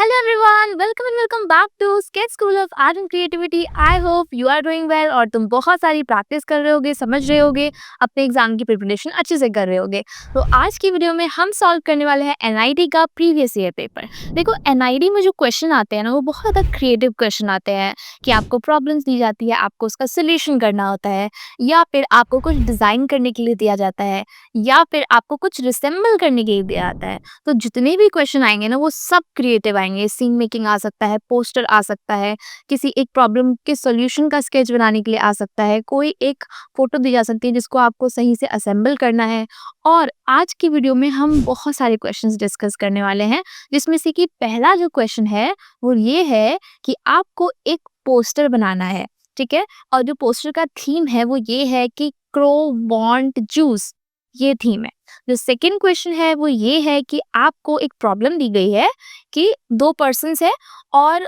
Hello everyone, welcome and welcome back to Sketch School of Art and Creativity. I hope you are doing well और तुम बहुत सारी practice कर रहे होगे, समझ रहे होगे, अपने एग्जाम की प्रिपरेशन अच्छे से कर रहे होगे। तो आज की वीडियो में हम सॉल्व करने वाले हैं एनआईटी का प्रीवियस ईयर पेपर। देखो एनआईटी में जो क्वेश्चन आते हैं ना वो बहुत ज़्यादा क्रिएटिव क्वेश्चन आते हैं कि आपको प्रॉब्लम्स दी जाती है, आपको उसका सोल्यूशन करना होता है या फिर आपको कुछ डिज़ाइन करने के लिए दिया जाता है या फिर आपको कुछ रिसेंबल करने के लिए दिया जाता है। तो जितने भी क्वेश्चन आएंगे ना वो सब क्रिएटिव आएंगे। सीन मेकिंग आ सकता है, पोस्टर आ सकता है, किसी एक प्रॉब्लम के सॉल्यूशन का स्केच बनाने के लिए आ सकता है, कोई एक फोटो दी जा सकती है जिसको आपको सही से असेंबल करना है। और आज की वीडियो में हम बहुत सारे क्वेश्चंस डिस्कस करने वाले हैं, जिसमें से कि पहला जो क्वेश्चन है वो ये है कि आपको एक पोस्टर बनाना है। ठीक है, और जो पोस्टर का थीम है वो ये है कि क्रो वांट जूस, ये थीम है। जो सेकंड क्वेश्चन है वो ये है कि आपको एक प्रॉब्लम दी गई है कि दो पर्सन्स है और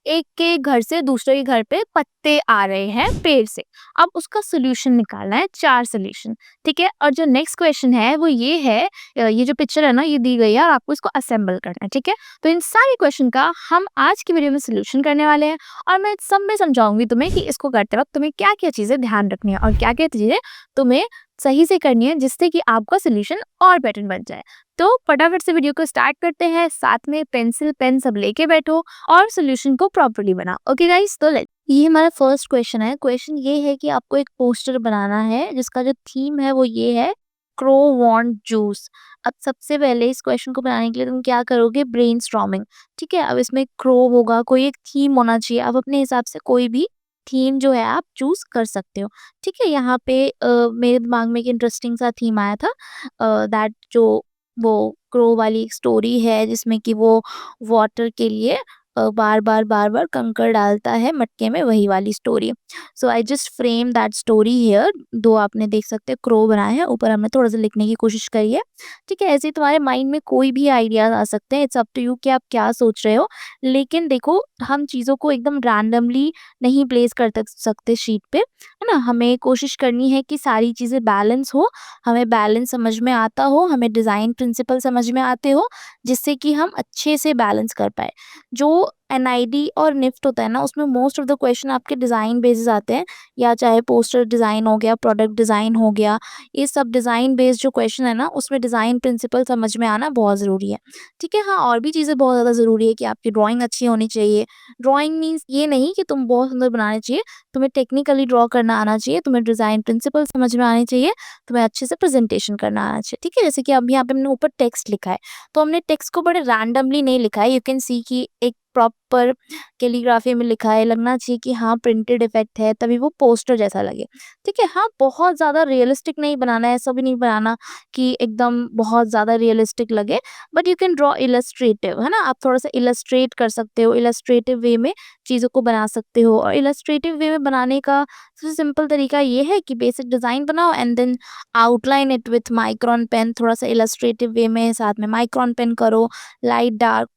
एक के घर से दूसरे के घर पे पत्ते आ रहे हैं पेड़ से। अब उसका सोल्यूशन निकालना है, 4 सोल्यूशन। ठीक है, और जो नेक्स्ट क्वेश्चन है वो ये है, ये जो पिक्चर है ना ये दी गई है और आपको इसको असेंबल करना है। ठीक है, तो इन सारे क्वेश्चन का हम आज की वीडियो में सोल्यूशन करने वाले हैं और मैं सब में समझाऊंगी तुम्हें कि इसको करते वक्त तुम्हें क्या क्या चीजें ध्यान रखनी है और क्या क्या चीजें तुम्हें सही से करनी है, जिससे कि आपका सोल्यूशन और बेटर बन जाए। तो फटाफट से वीडियो को स्टार्ट करते हैं, साथ में पेंसिल पेन सब लेके बैठो और सोल्यूशन को प्रॉपर्ली बनाओ। ओके गाइस, तो लेट, ये हमारा फर्स्ट क्वेश्चन है। क्वेश्चन ये है कि आपको एक पोस्टर बनाना है जिसका जो थीम है वो ये है क्रो वांट जूस। अब सबसे पहले इस क्वेश्चन को बनाने के लिए तुम क्या करोगे, ब्रेनस्टॉर्मिंग। ठीक है, अब इसमें क्रो होगा, कोई एक थीम होना चाहिए। अब अपने हिसाब से कोई भी थीम जो है आप चूज कर सकते हो। ठीक है, यहाँ पे मेरे दिमाग में एक इंटरेस्टिंग सा थीम आया था, दैट जो वो क्रो वाली एक स्टोरी है जिसमें कि वो वाटर के लिए बार बार कंकड़ डालता है मटके में, वही वाली story. So I just frame that story here. दो आपने देख सकते हैं क्रो बनाए हैं, ऊपर हमने थोड़ा सा लिखने की कोशिश करी है। ठीक है, ऐसे ही तुम्हारे माइंड में कोई भी आइडियाज आ सकते हैं, इट्स अप टू यू कि आप क्या सोच रहे हो। लेकिन देखो, हम चीज़ों को एकदम रैंडमली नहीं प्लेस कर सकते शीट पे, है ना। हमें कोशिश करनी है कि सारी चीज़ें बैलेंस हो, हमें बैलेंस समझ में आता हो, हमें डिज़ाइन प्रिंसिपल समझ में आते हो, जिससे कि हम अच्छे से बैलेंस कर पाए। जो एनआईडी और निफ्ट होता है ना, उसमें मोस्ट ऑफ द क्वेश्चन आपके डिज़ाइन बेसिस आते हैं, या चाहे पोस्टर डिज़ाइन हो गया, प्रोडक्ट डिज़ाइन हो गया, ये सब डिज़ाइन बेस्ड जो क्वेश्चन है ना, उसमें डिज़ाइन प्रिंसिपल समझ में आना बहुत ज़रूरी है। ठीक है, हाँ, और भी चीज़ें बहुत ज़्यादा ज़रूरी है कि आपकी ड्राइंग अच्छी होनी चाहिए। ड्राइंग मीन्स ये नहीं कि तुम बहुत सुंदर बनाने चाहिए, तुम्हें टेक्निकली ड्रॉ करना आना चाहिए, तुम्हें डिज़ाइन प्रिंसिपल समझ में आने चाहिए, तुम्हें अच्छे से प्रेजेंटेशन करना आना चाहिए। ठीक है, जैसे कि अब यहाँ पे हमने ऊपर टेक्स्ट लिखा है, तो हमने टेक्स्ट को बड़े रैंडमली नहीं लिखा है। यू कैन सी कि एक प्रॉपर कैलीग्राफी में लिखा है, लगना चाहिए कि हाँ प्रिंटेड इफेक्ट है, तभी वो पोस्टर जैसा लगे। ठीक है, हाँ, बहुत ज़्यादा रियलिस्टिक नहीं बनाना है, ऐसा भी नहीं बनाना कि एकदम बहुत ज़्यादा रियलिस्टिक लगे, but you can draw illustrative, है ना। आप थोड़ा सा इलस्ट्रेट कर सकते हो, इलस्ट्रेटिव वे में चीज़ों को बना सकते हो। और इलस्ट्रेटिव वे में बनाने का सबसे सिंपल तरीका ये है कि बेसिक डिज़ाइन बनाओ and then outline it with micron pen. थोड़ा सा इलस्ट्रेटिव वे में साथ में माइक्रोन पेन करो, लाइट डार्क,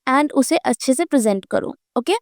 एंड उसे अच्छे से प्रेजेंट करो। ओके,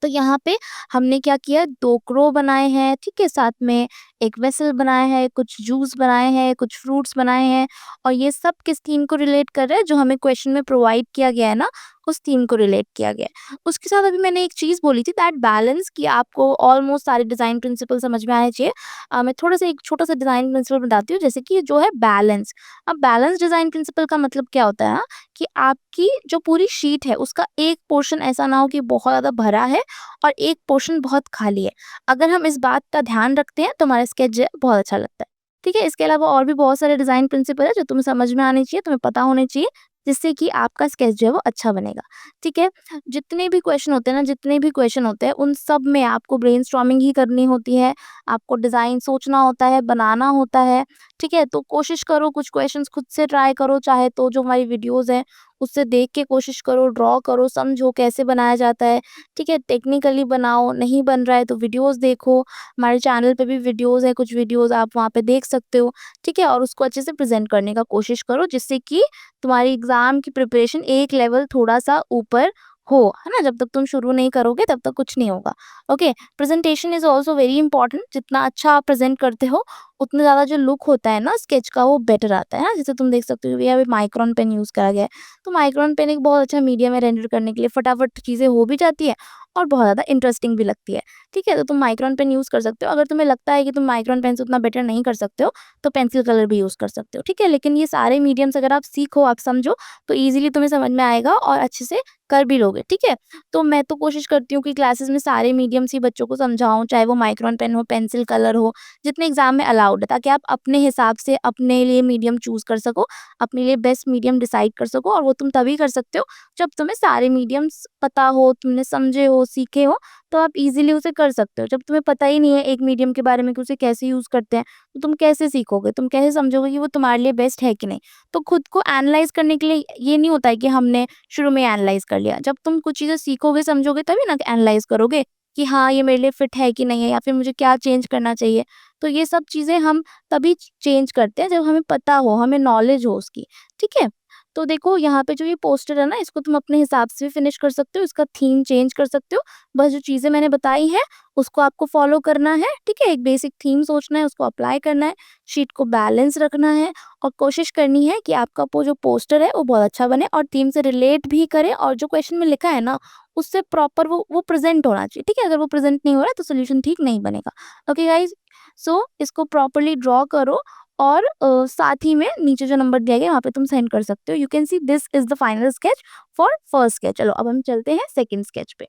तो यहाँ पे हमने क्या किया, 2 क्रो बनाए हैं। ठीक है, साथ में एक वेसल बनाया है, कुछ जूस बनाए हैं, कुछ फ्रूट्स बनाए हैं, और ये सब किस थीम को रिलेट कर रहा है, जो हमें क्वेश्चन में प्रोवाइड किया गया है ना, उस थीम को रिलेट किया गया है। उसके साथ अभी मैंने एक चीज़ बोली थी, दैट बैलेंस, कि आपको ऑलमोस्ट सारे डिज़ाइन प्रिंसिपल समझ में आने चाहिए। मैं थोड़ा सा एक छोटा सा डिज़ाइन प्रिंसिपल बताती हूँ, जैसे कि जो है बैलेंस। अब बैलेंस डिज़ाइन प्रिंसिपल का मतलब क्या होता है ना, कि आपकी जो पूरी शीट है उसका एक पोर्शन ऐसा ना हो कि बहुत ज़्यादा भरा है और एक पोर्शन बहुत खाली है। अगर हम इस बात का ध्यान रखते हैं तो हमारा स्केच जो है बहुत अच्छा लगता है। ठीक है, इसके अलावा और भी बहुत सारे डिज़ाइन प्रिंसिपल है जो तुम्हें समझ में आने चाहिए, तुम्हें पता होने चाहिए, जिससे कि आपका स्केच जो है वो अच्छा बनेगा। ठीक है, जितने भी क्वेश्चन होते हैं ना, जितने भी क्वेश्चन होते हैं उन सब में आपको ब्रेनस्टॉर्मिंग ही करनी होती है, आपको डिज़ाइन सोचना होता है, बनाना होता है। ठीक है, तो कोशिश करो कुछ क्वेश्चंस खुद से ट्राई करो, चाहे तो जो हमारी वीडियोज़ हैं उससे देख के कोशिश करो, ड्रॉ करो, समझो कैसे बनाया जाता है। ठीक है, टेक्निकली बनाओ, नहीं बन रहा है तो वीडियोज़ देखो, हमारे चैनल पे भी वीडियोज़ हैं, कुछ वीडियोज़ आप वहाँ पे देख सकते हो। ठीक है, और उसको अच्छे से प्रेज़ेंट करने का कोशिश करो, जिससे कि तुम्हारी एग्ज़ाम की प्रिपरेशन एक लेवल थोड़ा-सा ऊपर हो, है ना? जब तक तुम शुरू नहीं करोगे तब तक कुछ नहीं होगा। Okay, presentation is also very important. जितना अच्छा आप प्रेज़ेंट करते हो, उतना ज़्यादा जो लुक होता है ना स्केच का वो बेटर आता है ना? जैसे तुम देख सकते हो यहाँ पे माइक्रोन पेन यूज़ करा गया है। तो माइक्रोन पेन एक बहुत अच्छा मीडियम है रेंडर करने के लिए, फटाफट चीज़ें हो भी जाती है और बहुत ज़्यादा इंटरेस्टिंग भी लगती है। ठीक है? तो तुम माइक्रोन पेन यूज़ कर सकते हो। अगर तुम्हें लगता है कि तुम माइक्रोन पेन से उतना बेटर नहीं कर सकते हो, तो पेंसिल कलर भी यूज़ कर सकते हो। ठीक है? लेकिन ये सारे मीडियम्स अगर आप सीखो, आप समझो, तो ईज़िली तुम्हें समझ में आएगा और अच्छे से कर भी लोगे। ठीक है? तो मैं तो कोशिश करती हूँ कि क्लासेस में सारे मीडियम्स ही बच्चों को समझाऊँ, चाहे वो माइक्रोन पेन हो, पेंसिल कलर हो, जितने एग्ज़ाम में अलाउड है, ताकि आप अपने हिसाब से अपने लिए मीडियम चूज़ कर सको, अपने लिए बेस्ट मीडियम डिसाइड कर सको। और वो तुम तभी कर सकते हो जब तुम्हें सारे मीडियम्स पता हो, तुमने समझे हो, सीखे हो, तो आप ईज़िली उसे कर सकते हो। जब तुम्हें पता ही नहीं है एक मीडियम के बारे में कि उसे कैसे यूज़ करते हैं, तो तुम कैसे सीखोगे? तुम कैसे समझोगे कि वो तुम्हारे लिए बेस्ट है कि नहीं? तो खुद को एनालाइज़ करने के लिए ये नहीं होता है कि हमने शुरू में एनालाइज़ कर लिया। जब तुम कुछ चीज़ें सीखोगे, समझोगे तभी ना एनालाइज़ करोगे कि हाँ, ये मेरे लिए फिट है कि नहीं है या फिर मुझे क्या चेंज करना चाहिए। तो ये सब चीज़ें हम तभी चेंज करते हैं जब हमें पता हो, हमें नॉलेज हो उसकी। ठीक है? तो देखो यहाँ पे जो ये पोस्टर है ना, इसको तुम अपने हिसाब से भी फिनिश कर सकते हो, इसका थीम चेंज कर सकते हो। बस जो चीज़ें मैंने बताई हैं, उसको आपको फ़ॉलो करना है। ठीक है? एक बेसिक थीम सोचना है, उसको अप्लाई करना है, शीट को बैलेंस रखना है और कोशिश करनी है कि आपका वो जो पोस्टर है वो बहुत अच्छा बने और थीम से रिलेट भी करे और जो क्वेश्चन में लिखा है ना उससे प्रॉपर वो प्रेजेंट होना चाहिए। ठीक है? अगर वो प्रेजेंट नहीं हो रहा है तो सोल्यूशन ठीक नहीं बनेगा। ओके गाइज, सो इसको प्रॉपरली ड्रॉ करो और साथ ही में नीचे जो नंबर दिया गया है वहाँ पे तुम सेंड कर सकते हो। You can see this is the final sketch for first sketch. चलो अब हम चलते हैं सेकंड स्केच पे।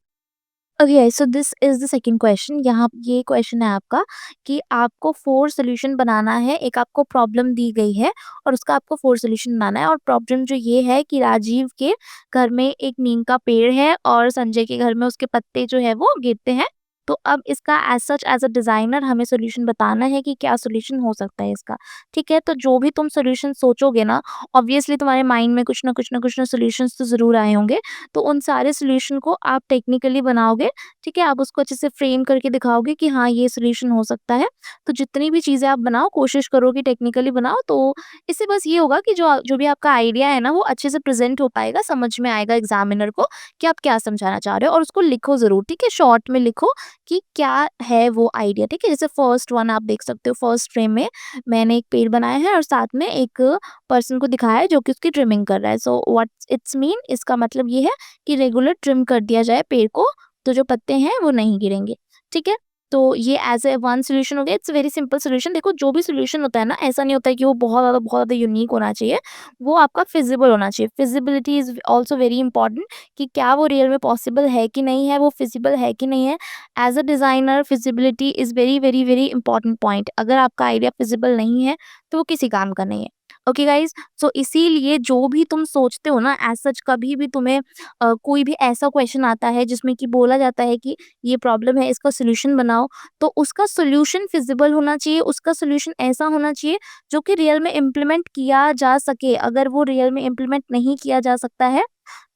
Okay, so this is the second question. यहाँ ये क्वेश्चन है आपका कि आपको 4 सॉल्यूशन बनाना है। एक आपको प्रॉब्लम दी गई है और उसका आपको 4 सॉल्यूशन बनाना है और प्रॉब्लम जो ये है कि राजीव के घर में एक नीम का पेड़ है और संजय के घर में उसके पत्ते जो है वो गिरते हैं। तो अब इसका as such as a designer हमें सॉल्यूशन बताना है कि क्या सॉल्यूशन हो सकता है इसका। ठीक है? तो जो भी तुम सॉल्यूशन सोचोगे ना, ऑब्वियसली तुम्हारे माइंड में कुछ ना सॉल्यूशंस तो ज़रूर आए होंगे। तो उन सारे सॉल्यूशन को आप टेक्निकली बनाओगे। ठीक है? आप उसको अच्छे से फ्रेम करके दिखाओगे कि हाँ, ये सॉल्यूशन हो सकता है। तो जितनी भी चीज़ें आप बनाओ, कोशिश करो कि टेक्निकली बनाओ। तो इससे बस ये होगा कि जो जो भी आपका आइडिया है ना, वो अच्छे से प्रेज़ेंट हो पाएगा, समझ में आएगा एग्ज़ामिनर को कि आप क्या समझाना चाह रहे हो और उसको लिखो ज़रूर। ठीक है? शॉर्ट में लिखो कि क्या है वो आइडिया। ठीक है? जैसे फर्स्ट वन आप देख सकते हो, फर्स्ट फ्रेम में मैंने एक पेड़ बनाया है और साथ में एक पर्सन को दिखाया है जो कि उसकी ट्रिमिंग कर रहा है। सो व्हाट इट्स मीन, इसका मतलब ये है कि रेगुलर ट्रिम कर दिया जाए पेड़ को, तो जो पत्ते हैं वो नहीं गिरेंगे। ठीक है? तो ये एज़ अ वन सॉल्यूशन हो गया। It's very simple solution. देखो जो भी सॉल्यूशन होता है ना, ऐसा नहीं होता है कि वो बहुत ज़्यादा यूनिक होना चाहिए। वो आपका फिज़िबल होना चाहिए। फिज़िबिलिटी इज़ आल्सो वेरी इंपॉर्टेंट कि क्या वो रियल में पॉसिबल है कि नहीं है, वो फिज़िबल है कि नहीं है। As a designer feasibility is very important point. अगर आपका आइडिया फिज़िबल नहीं है, तो वो किसी काम का नहीं है। ओके गाइज़, सो इसीलिए जो भी तुम सोचते हो ना, एज़ सच कभी भी तुम्हें कोई भी ऐसा क्वेश्चन आता है जिसमें कि बोला जाता है कि ये प्रॉब्लम है, इसका सॉल्यूशन बनाओ, तो उसका सॉल्यूशन फिज़िबल होना चाहिए, उसका सॉल्यूशन ऐसा होना चाहिए जो कि रियल में इम्प्लीमेंट किया जा सके। अगर वो रियल में इम्प्लीमेंट नहीं किया जा सकता है,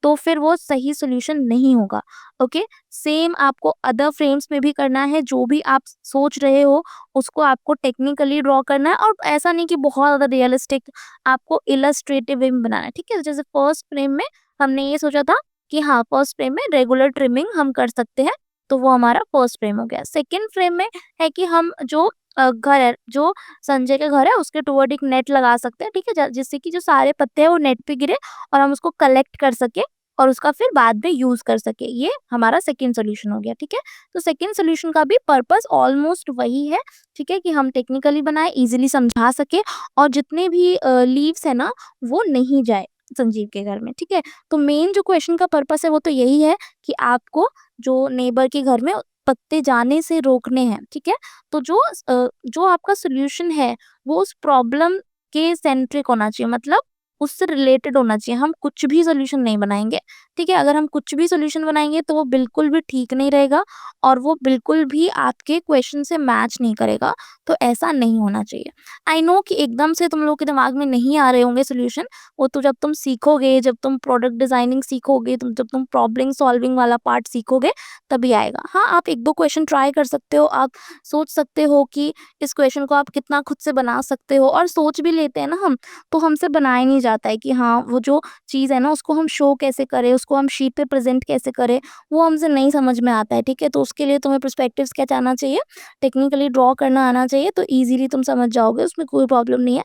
तो फिर वो सही सॉल्यूशन नहीं होगा। ओके? सेम आपको अदर फ्रेम्स में भी करना है। जो भी आप सोच रहे हो, उसको आपको टेक्निकली ड्रॉ करना है और ऐसा नहीं कि बहुत ज़्यादा रियलिस्टिक, आपको इलस्ट्रेटिव वे में बनाना है। ठीक है? जैसे फर्स्ट फ्रेम में हमने ये सोचा था कि हाँ, फर्स्ट फ्रेम में रेगुलर ट्रिमिंग हम कर सकते हैं, तो वो हमारा फर्स्ट फ्रेम हो गया। सेकंड फ्रेम में है कि हम जो घर है, जो संजय के घर है, उसके टुवर्ड एक नेट लगा सकते हैं। ठीक है? जिससे कि जो सारे पत्ते हैं वो नेट पे गिरे और हम उसको कलेक्ट कर सकें और उसका फिर बाद में यूज़ कर सकें। ये हमारा सेकंड सॉल्यूशन हो गया। ठीक है? तो सेकंड सॉल्यूशन का भी पर्पस ऑलमोस्ट वही है। ठीक है? कि हम टेक्निकली बनाएँ, ईज़िली समझा सकें और जितने भी लीव्स है ना, वो नहीं जाए संजीव के घर में। ठीक है? तो मेन जो क्वेश्चन का पर्पस है वो तो यही है कि आपको जो नेबर के घर में पत्ते जाने से रोकने हैं। ठीक है? तो जो आपका सॉल्यूशन है वो उस प्रॉब्लम के सेंट्रिक होना चाहिए, मतलब उससे रिलेटेड होना चाहिए। हम कुछ भी सॉल्यूशन नहीं बनाएँगे। ठीक है? अगर हम कुछ भी सॉल्यूशन बनाएँगे तो वो बिल्कुल भी ठीक नहीं रहेगा और वो बिल्कुल भी आपके क्वेश्चन से मैच नहीं करेगा। तो ऐसा नहीं होना चाहिए। आई नो कि एकदम से तुम लोगों के दिमाग में नहीं आ रहे होंगे सॉल्यूशन। वो तो जब तुम सीखोगे, जब तुम प्रोडक्ट डिजाइनिंग सीखोगे, जब तुम प्रॉब्लम सॉल्विंग वाला पार्ट सीखोगे, तभी आएगा। हाँ, आप 1-2 क्वेश्चन ट्राई कर सकते हो। आप सोच सकते हो कि इस क्वेश्चन को आप कितना खुद से बना सकते हो और सोच भी लेते हैं ना हम, तो हमसे बनाया नहीं जाता है कि हाँ, वो जो चीज़ है ना उसको हम शो कैसे करें, उसको हम शीट पे प्रेज़ेंट कैसे करें, वो हमसे नहीं समझ में आता है, ठीक है? तो उसके लिए तुम्हें पर्सपेक्टिव स्केच आना चाहिए, टेक्निकली ड्रॉ करना आना चाहिए, तो ईज़िली तुम समझ जाओगे, उसमें कोई प्रॉब्लम नहीं है।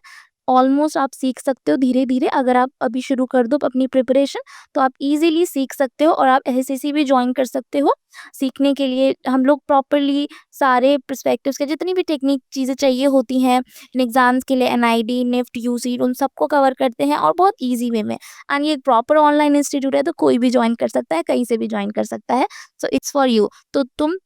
ऑलमोस्ट आप सीख सकते हो धीरे-धीरे, अगर आप अभी शुरू कर दो अपनी प्रिपरेशन, तो आप ईज़िली सीख सकते हो और आप एसएससी भी जॉइन कर सकते हो। सीखने के लिए हम लोग प्रॉपर्ली सारे पर्सपेक्टिव्स के जितनी भी टेक्निक चीज़ें चाहिए होती हैं, इन एग्ज़ाम्स के लिए एनआईडी, निफ्ट, यूसीट उन सबको कवर करते हैं और बहुत ईज़ी वे में। एंड ये एक प्रॉपर ऑनलाइन इंस्टीट्यूट है, तो कोई भी जॉइन कर सकता है, कहीं से भी जॉइन कर सकता है। So it's for you. तो तुम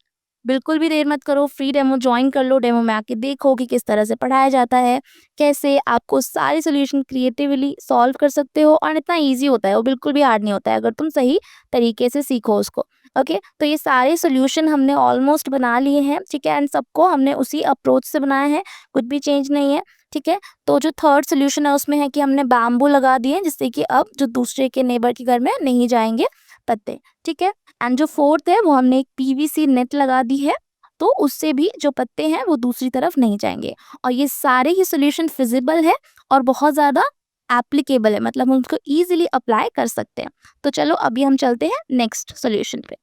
बिल्कुल भी देर मत करो, फ्री डेमो जॉइन कर लो, डेमो में आके देखो कि किस तरह से पढ़ाया जाता है, कैसे आपको सारे सॉल्यूशन क्रिएटिवली सॉल्व कर सकते हो और इतना ईज़ी होता है, वो बिल्कुल भी हार्ड नहीं होता है अगर तुम सही तरीके से सीखो उसको। ओके, तो ये सारे सॉल्यूशन हमने ऑलमोस्ट बना लिए हैं, ठीक है? एंड सबको हमने उसी अप्रोच से बनाया है, कुछ भी चेंज नहीं है, ठीक है? तो जो थर्ड सॉल्यूशन है उसमें है कि हमने बैम्बू लगा दिए, जिससे कि अब जो दूसरे के नेबर के घर में नहीं जाएँगे पत्ते, ठीक है? एंड जो फोर्थ है वो हमने एक पीवीसी नेट लगा दी है, तो उससे भी जो पत्ते हैं वो दूसरी तरफ नहीं जाएँगे। और ये सारे ही सॉल्यूशन फिज़िबल है और बहुत ज़्यादा एप्लीकेबल है, मतलब हम उसको ईज़िली अप्लाई कर सकते हैं। तो चलो अभी हम चलते हैं नेक्स्ट सॉल्यूशन पे।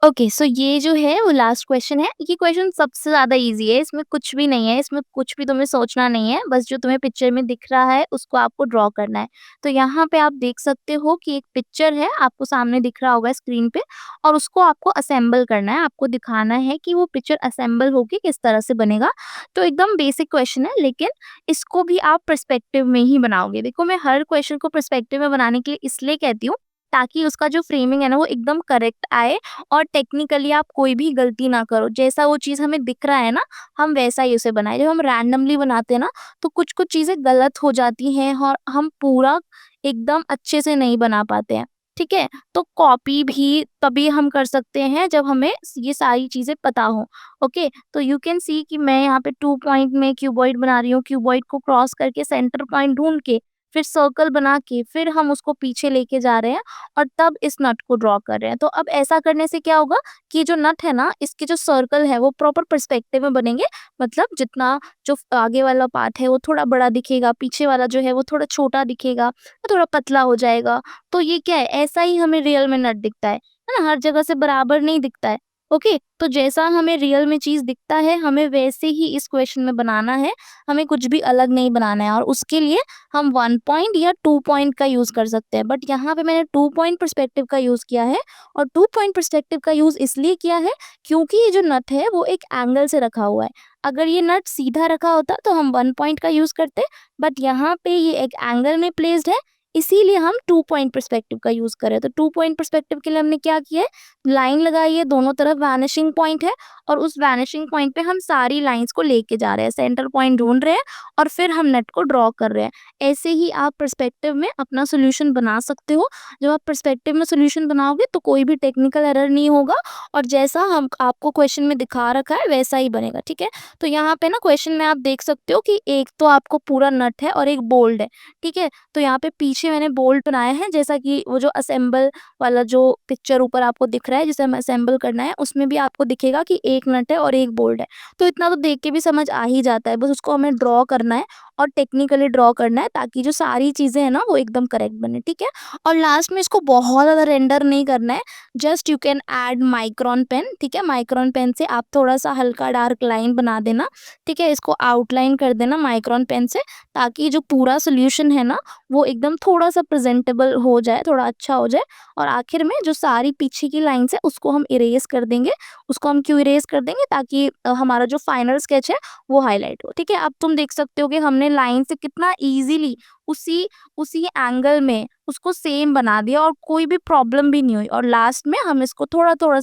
ओके, सो ये जो है वो लास्ट क्वेश्चन है। ये क्वेश्चन सबसे ज़्यादा ईज़ी है, इसमें कुछ भी नहीं है, इसमें कुछ भी तुम्हें सोचना नहीं है, बस जो तुम्हें पिक्चर में दिख रहा है उसको आपको ड्रॉ करना है। तो यहाँ पे आप देख सकते हो कि एक पिक्चर है, आपको सामने दिख रहा होगा स्क्रीन पे, और उसको आपको असेंबल करना है, आपको दिखाना है कि वो पिक्चर असेंबल होके किस तरह से बनेगा। तो एकदम बेसिक क्वेश्चन है, लेकिन इसको भी आप पर्सपेक्टिव में ही बनाओगे। देखो, मैं हर क्वेश्चन को पर्सपेक्टिव में बनाने के लिए इसलिए कहती हूँ, ताकि उसका जो फ्रेमिंग है ना वो एकदम करेक्ट आए और टेक्निकली आप कोई भी गलती ना करो। जैसा वो चीज़ हमें दिख रहा है ना, हम वैसा ही उसे बनाएँ। जब हम रैंडमली बनाते हैं ना, तो कुछ-कुछ चीज़ें गलत हो जाती हैं और हम पूरा एकदम अच्छे से नहीं बना पाते हैं, ठीक है? तो कॉपी भी तभी हम कर सकते हैं जब हमें ये सारी चीज़ें पता हों, ओके? तो यू कैन सी कि मैं यहाँ पे 2 पॉइंट में क्यूबॉइड बना रही हूँ। क्यूबॉइड को क्रॉस करके सेंटर पॉइंट ढूँढ के, फिर सर्कल बना के, फिर हम उसको पीछे लेके जा रहे हैं और तब इस नट को ड्रॉ कर रहे हैं। तो अब ऐसा करने से क्या होगा कि जो नट है ना, इसके जो सर्कल है वो प्रॉपर पर्सपेक्टिव में बनेंगे। मतलब जितना जो आगे वाला पार्ट है वो थोड़ा बड़ा दिखेगा, पीछे वाला जो है वो थोड़ा छोटा दिखेगा, वो थोड़ा पतला हो जाएगा। तो ये क्या है, ऐसा ही हमें रियल में नट दिखता है ना? हर जगह से बराबर नहीं दिखता है। ओके, तो जैसा हमें रियल में चीज़ दिखता है, हमें वैसे ही इस क्वेश्चन में बनाना है। हमें कुछ भी अलग नहीं बनाना है और उसके लिए हम 1 पॉइंट या 2 पॉइंट का यूज़ कर सकते हैं। बट यहाँ पे मैंने 2 पॉइंट पर्सपेक्टिव का यूज़ किया है और 2 पॉइंट पर्सपेक्टिव का यूज़ इसलिए किया है क्योंकि ये जो नट है वो एक एंगल से रखा हुआ है। अगर ये नट सीधा रखा होता तो हम 1 पॉइंट का यूज़ करते, बट यहाँ पे ये एक एंगल में प्लेस्ड है, इसीलिए हम 2 पॉइंट पर्सपेक्टिव का यूज़ कर रहे हैं। तो 2 पॉइंट पर्सपेक्टिव के लिए हमने क्या किया है, लाइन लगाई है, दोनों तरफ वैनिशिंग पॉइंट है और उस वैनिशिंग पॉइंट पे हम सारी लाइन्स को लेके जा रहे हैं, सेंटर पॉइंट ढूँढ रहे हैं और फिर हम नेट को ड्रॉ कर रहे हैं। ऐसे ही आप पर्सपेक्टिव में अपना सॉल्यूशन बना सकते हो। जब आप पर्सपेक्टिव में सॉल्यूशन बनाओगे तो कोई भी टेक्निकल एरर नहीं होगा और जैसा हम आपको क्वेश्चन में दिखा रखा है वैसा ही बनेगा, ठीक है? तो यहाँ पे ना क्वेश्चन में आप देख सकते हो कि एक तो आपको पूरा नट है और एक बोल्ट है, ठीक है? तो यहाँ पे पीछे मैंने बोल्ट बनाया है, जैसा कि वो जो असेंबल वाला जो पिक्चर ऊपर आपको दिख रहा है जिसे हमें असेंबल करना है, उसमें भी आपको दिखेगा कि एक नट है और एक बोल्ट है। तो इतना तो देख के भी समझ आ ही जाता है, बस उसको हमें ड्रॉ करना है और टेक्निकली ड्रॉ करना है ताकि जो सारी चीज़ें हैं ना वो एकदम करेक्ट बने, ठीक है? और लास्ट में इसको बहुत ज़्यादा रेंडर नहीं करना है, just you can add micron pen, ठीक है? माइक्रोन पेन से आप थोड़ा-सा हल्का डार्क लाइन बना देना, ठीक है? इसको आउटलाइन कर देना माइक्रोन पेन से, ताकि जो पूरा सॉल्यूशन है ना वो एकदम थोड़ा-सा प्रेज़ेंटेबल हो जाए, थोड़ा अच्छा हो जाए और आखिर में जो सारी पीछे की लाइन्स है उसको हम इरेज़ कर देंगे। उसको हम क्यों इरेज़ कर देंगे, ताकि हमारा जो फाइनल स्केच है वो हाइलाइट हो, ठीक है? अब तुम देख सकते हो कि हमने लाइन से कितना ईज़िली उसी उसी एंगल में उसको सेम बना दिया और कोई भी प्रॉब्लम भी नहीं हुई और लास्ट में हम इसको थोड़ा-थोड़ा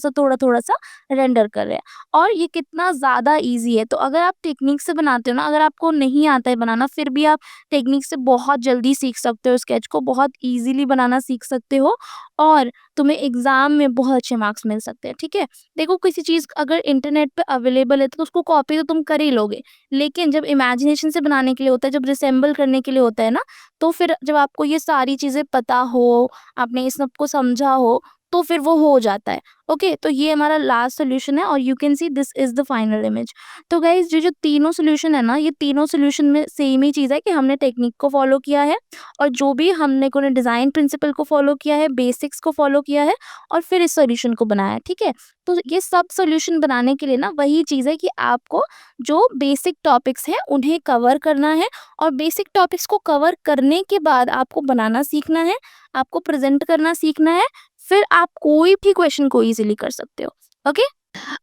सा रेंडर कर रहे हैं और ये कितना ज़्यादा ईज़ी है। तो अगर आप टेक्नीक से बनाते हो ना, अगर आपको नहीं आता है बनाना, फिर भी आप टेक्नीक से बहुत जल्दी सीख सकते हो, स्केच को बहुत ईज़िली बनाना सीख सकते हो और तुम्हें एग्ज़ाम में बहुत अच्छे मार्क्स मिल सकते हैं, ठीक है? देखो, किसी चीज़ अगर इंटरनेट पे अवेलेबल है तो उसको कॉपी तो तुम कर ही लोगे, लेकिन जब इमेजिनेशन से बनाने के लिए होता है, जब रिसेंबल करने के लिए होता है ना, तो फिर जब आपको ये सारी चीज़ें पता हो, आपने इस सब को समझा हो, तो फिर वो हो जाता है। ओके, तो ये हमारा लास्ट सॉल्यूशन है और you can see this is the final image. तो गाइज़ ये जो तीनों सॉल्यूशन है ना, ये तीनों सॉल्यूशन में सेम ही चीज़ है कि हमने टेक्निक को फॉलो किया है और जो भी हमने को ने डिज़ाइन प्रिंसिपल को फॉलो किया है, बेसिक्स को फॉलो किया है और फिर इस सॉल्यूशन को बनाया है, ठीक है? तो ये सब सॉल्यूशन बनाने के लिए ना वही चीज़ है कि आपको जो बेसिक टॉपिक्स हैं उन्हें कवर करना है और बेसिक टॉपिक्स को कवर करने के बाद आपको बनाना सीखना है, आपको प्रेज़ेंट करना सीखना है, फिर आप कोई भी क्वेश्चन को ईज़िली कर सकते हो। ओके?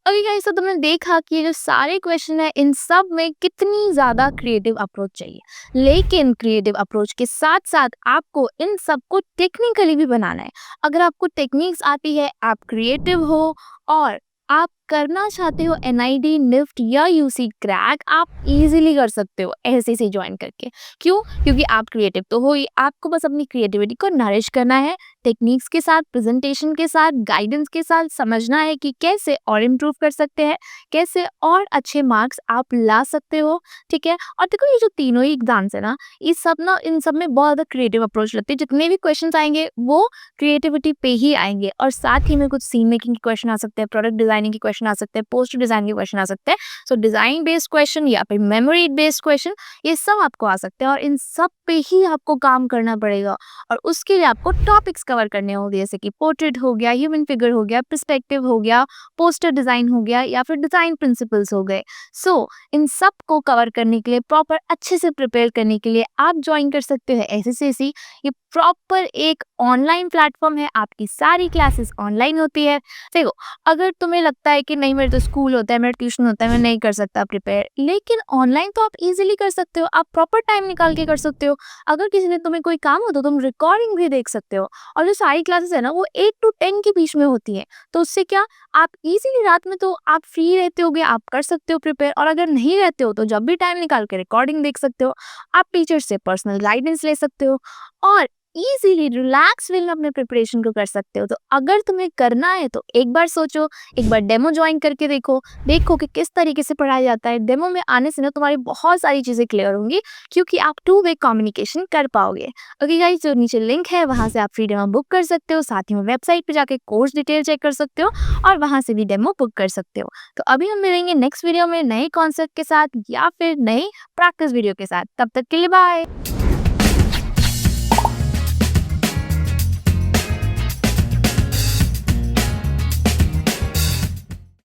ओके गाइस, तो तुमने देखा कि ये जो सारे क्वेश्चन है इन सब में कितनी ज़्यादा क्रिएटिव अप्रोच चाहिए, लेकिन क्रिएटिव अप्रोच के साथ साथ आपको इन सब को टेक्निकली भी बनाना है। अगर आपको टेक्निक्स आती है, आप क्रिएटिव हो और आप करना चाहते हो एनआईडी, निफ्ट या यूसी क्रैक, आप इजीली कर सकते हो ऐसे से ज्वाइन करके। क्यों? क्योंकि आप क्रिएटिव तो हो ही, आपको बस अपनी क्रिएटिविटी को नरिश करना है, टेक्निक्स के साथ, प्रेजेंटेशन के साथ, गाइडेंस के साथ समझना है कि कैसे और इम्प्रूव कर सकते हैं, कैसे और अच्छे मार्क्स आप ला सकते हो, ठीक है? और देखो ये जो तीनों ही एग्जाम्स है ना, इस सब ना इन सब में बहुत ज़्यादा क्रिएटिव अप्रोच लगती है। जितने भी क्वेश्चन आएंगे वो क्रिएटिविटी पे ही आएंगे और साथ ही में कुछ सीन मेकिंग के क्वेश्चन आ सकते हैं, प्रोडक्ट डिजाइनिंग के क्वेश्चन आ सकते हैं, पोस्टर डिजाइन के क्वेश्चन आ सकते हैं। सो डिजाइन बेस्ड क्वेश्चन या फिर मेमोरी बेस्ड क्वेश्चन, ये सब आपको आ सकते हैं और इन सब पे ही आपको काम करना पड़ेगा। और उसके लिए आपको टॉपिक्स कवर करने होंगे, जैसे कि पोर्ट्रेट हो गया, ह्यूमन फिगर हो गया, पर्सपेक्टिव हो गया, पोस्टर डिजाइन हो गया या फिर डिजाइन प्रिंसिपल्स हो गए। सो इन सब को कवर करने के लिए, प्रॉपर अच्छे से प्रिपेयर करने के लिए आप ज्वाइन कर सकते हो एसएससी। ये प्रॉपर एक ऑनलाइन प्लेटफॉर्म है, आपकी सारी क्लासेस ऑनलाइन होती है। देखो, अगर तुम्हें लगता है कि नहीं मेरे तो स्कूल होता है, मेरा ट्यूशन होता है, मैं नहीं कर सकता प्रिपेयर, लेकिन ऑनलाइन तो आप इजीली कर सकते हो, आप प्रॉपर टाइम निकाल के कर सकते हो। अगर किसी ने तुम्हें कोई काम हो तो तुम रिकॉर्डिंग भी देख सकते हो। और जो सारी क्लासेस है ना वो 8 to 10 के बीच में होती है, तो उससे क्या, आप इजीली रात में तो आप फ्री रहते होगे, आप कर सकते हो प्रिपेयर। और अगर नहीं रहते हो तो जब भी टाइम निकाल के रिकॉर्डिंग देख सकते हो, आप टीचर से पर्सनल गाइडेंस ले सकते हो और इजीली रिलैक्स वे में अपने प्रिपरेशन को कर सकते हो। तो अगर तुम्हें करना है तो एक बार सोचो, एक बार डेमो ज्वाइन करके देखो, देखो कि किस तरीके से पढ़ाया जाता है। डेमो में आने से ना तुम्हारी बहुत सारी चीज़ें क्लियर होंगी, क्योंकि आप टू वे कम्युनिकेशन कर पाओगे। ओके गाइस, जो नीचे लिंक है वहाँ से आप फ्री डेमो बुक कर सकते हो, साथ ही में वेबसाइट पे जाके कोर्स डिटेल चेक कर सकते हो और वहाँ से भी डेमो बुक कर सकते हो। तो अभी हम मिलेंगे नेक्स्ट वीडियो में नए कॉन्सेप्ट के साथ या फिर नए प्रैक्टिस वीडियो के साथ। तब तक के लिए बाय।